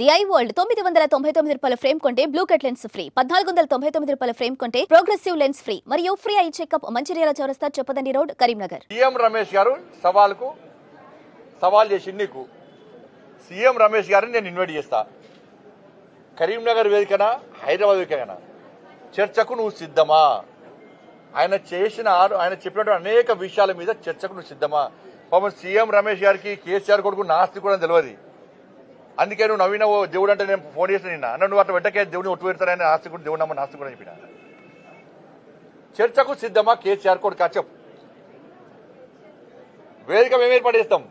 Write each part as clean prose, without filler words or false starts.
The I world 999 రూపాయల frame కొంటే blue cut lens free, 1499 రూపాయల ఫ్రేమ్ కొంటే ప్రోగ్రెసివ్ లెన్స్ ఫ్రీ మరియు ఫ్రీ ఐ చెకప్. మంచిర్యాల చౌరస్తా చెప్పదండి రోడ్, కరీంనగర్. సీఎం రమేష్ గారు సవాల్ చేసి నీకు సీఎం రమేష్ గారిని నేను ఇన్వైట్ చేస్తా. కరీంనగర్ వేదికన, హైదరాబాద్ వేదికన చర్చకు నువ్వు సిద్ధమా? ఆయన చెప్పినటువంటి అనేక విషయాల మీద చర్చకు నువ్వు సిద్ధమా? పాపం సీఎం రమేష్ గారికి కేసీఆర్ కొడుకు నాస్తి కూడా తెలియదు. అందుకే నువ్వు నవీన దేవుడు అంటే నేను ఫోన్ చేసిన నిన్న అన్న నువ్వు అట్లా వెంటకే దేవుడిని ఒట్టు పెడతానని నాస్తి కూడా దేవుడు నమ్మ నాస్తి కూడా చెప్పిన. చర్చకు సిద్ధమా కేసీఆర్ కొడుకు? చెప్పు. వేదిక మేము ఏర్పాటు చేస్తాం.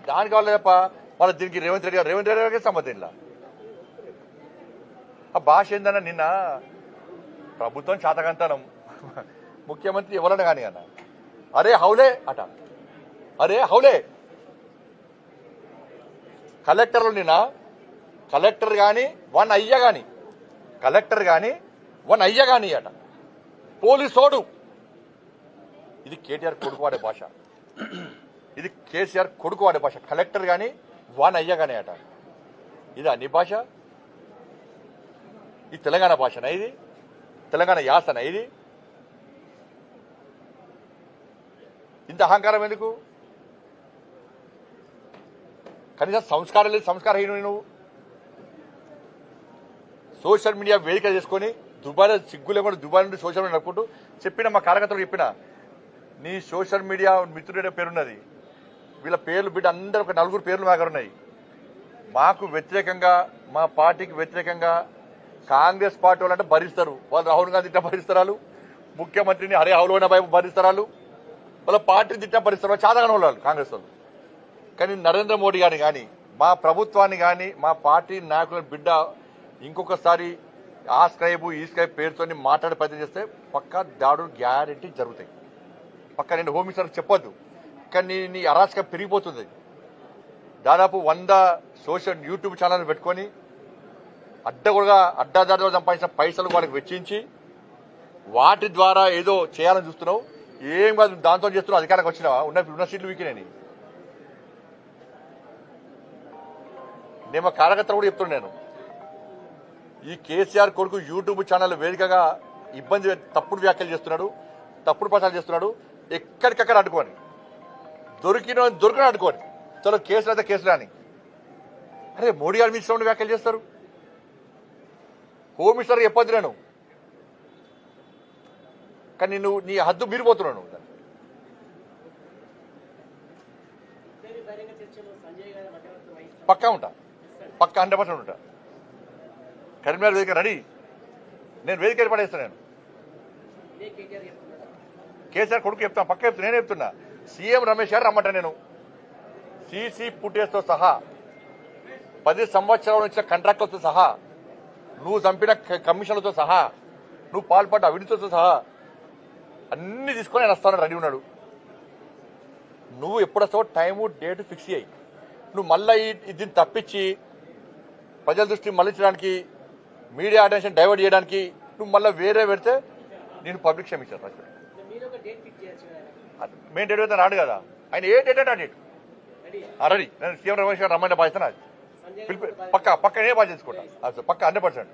దానికి కావాలి తప్ప వాళ్ళ దీనికి రేవంత్ రెడ్డి గారికి సంబంధం ఇలా. ఆ భాష ఏందన్నా, నిన్న ప్రభుత్వం చాతకంతనం ముఖ్యమంత్రి ఎవరన్నా కానీ అన్న అరే హౌలే అట, అరే హౌలే. కలెక్టర్లు నిన్న కలెక్టర్ కానీ వన్ అయ్య కానీ అట పోలీసోడు. ఇది కేటీఆర్ కొడుకు వాడే భాష, ఇది కేసీఆర్ కొడుకు వాడే భాష. కలెక్టర్ కానీ వన్ అయ్య కానీ అట. ఇది అన్ని భాష? ఇది తెలంగాణ భాషనా? ఇది తెలంగాణ యాసనా? ఇది ఇంత అహంకారం ఎందుకు? కనీసం సంస్కారం లేదు, సంస్కారహీనుడు నువ్వు. సోషల్ మీడియా వేదిక చేసుకుని దుబాయ్లో సిగ్గు లేకుండా దుబాయ్ నుండి సోషల్ మీడియా నడుపుకుంటూ చెప్పిన మా కార్యకర్తలు చెప్పిన నీ సోషల్ మీడియా మిత్రుడే పేరున్నది. వీళ్ళ పేర్లు బిడ్డ అందరూ ఒక 4 పేర్లు మా దగ్గర ఉన్నాయి. మాకు వ్యతిరేకంగా, మా పార్టీకి వ్యతిరేకంగా కాంగ్రెస్ పార్టీ వాళ్ళంటే భరిస్తారు. వాళ్ళు రాహుల్ గాంధీ తిట్ట భరిస్తారు, ముఖ్యమంత్రిని హరే హౌలోన భరిస్తారు, వాళ్ళ పార్టీని తిట్ట భరిస్తారు. చాలాగానే వాళ్ళు కాంగ్రెస్ వాళ్ళు. కానీ నరేంద్ర మోడీ గారిని కానీ, మా ప్రభుత్వాన్ని కానీ, మా పార్టీ నాయకుల బిడ్డ ఇంకొకసారి ఆ స్క్రైబ్ ఈ స్క్రైబ్ పేరుతో మాట్లాడే ప్రయత్నం చేస్తే పక్కా దాడులు గ్యారెంటీ జరుగుతాయి. పక్క నేను హోమ్ మినిస్టర్ చెప్పొద్దు, కానీ నీ అరాచకం పెరిగిపోతుంది. దాదాపు 100 సోషల్ యూట్యూబ్ ఛానల్ పెట్టుకొని అడ్డాదారిలో సంపాదించిన పైసలు వాళ్ళకి వెచ్చించి వాటి ద్వారా ఏదో చేయాలని చూస్తున్నావు. ఏం కాదు, దాంతో చేస్తున్నావు. అధికారానికి వచ్చినావా? ఉన్న సీట్లు వీకినాయి. నేను మా కార్యకర్తలు కూడా చెప్తున్నాను, ఈ కేసీఆర్ కొడుకు యూట్యూబ్ ఛానల్ వేదికగా తప్పుడు వ్యాఖ్యలు చేస్తున్నాడు, తప్పుడు ప్రచారం చేస్తున్నాడు. ఎక్కడికక్కడ అడ్డుకోని, దొరికిన అడ్డుకోని. చలో కేసులు అయితే కేసులు అని. అరే మోడీ గారి మీద ఇష్టం వ్యాఖ్యలు చేస్తారు. హోమ్ మినిస్టర్ చెప్పొద్దు నేను, కానీ నువ్వు నీ హద్దు మీరిపోతున్నావు. నువ్వు పక్కా ఉంటా, పక్కా 100% ఉంటా. కరీంనగర్ వేదిక రెడీ, నేను వేదిక ఏర్పాటు చేస్తాను. నేను కేసీఆర్ కొడుకు చెప్తాను, పక్క చెప్తాను. నేను చెప్తున్నా సీఎం రమేష్ గారు రమ్మంటా. నేను సీసీ ఫుటేజ్తో సహా 10 సంవత్సరాల నుంచి కాంట్రాక్టులతో సహా, నువ్వు చంపిన కమిషన్లతో సహా, నువ్వు పాల్పడ్డ అవినీతితో సహా అన్ని తీసుకొని ఆయన వస్తానని రెడీ ఉన్నాడు. నువ్వు ఎప్పుడొస్తావో టైము డేట్ ఫిక్స్ అయ్యి, నువ్వు మళ్ళీ దీన్ని తప్పించి ప్రజల దృష్టి మళ్లించడానికి, మీడియా అటెన్షన్ డైవర్ట్ చేయడానికి నువ్వు మళ్ళీ వేరే పెడితే నేను పబ్లిక్ క్షమించాను. మెయిన్ డేట్ అయితే రాడు కదా ఆయన. ఏ డేట్ అంటే ఆ డేట్ రెడీ. నేను సీఎం రమేష్ గారు రమ్మంటే బాధ్యత పక్క నేనే బాధ్యత తీసుకుంటా. పక్క 100%.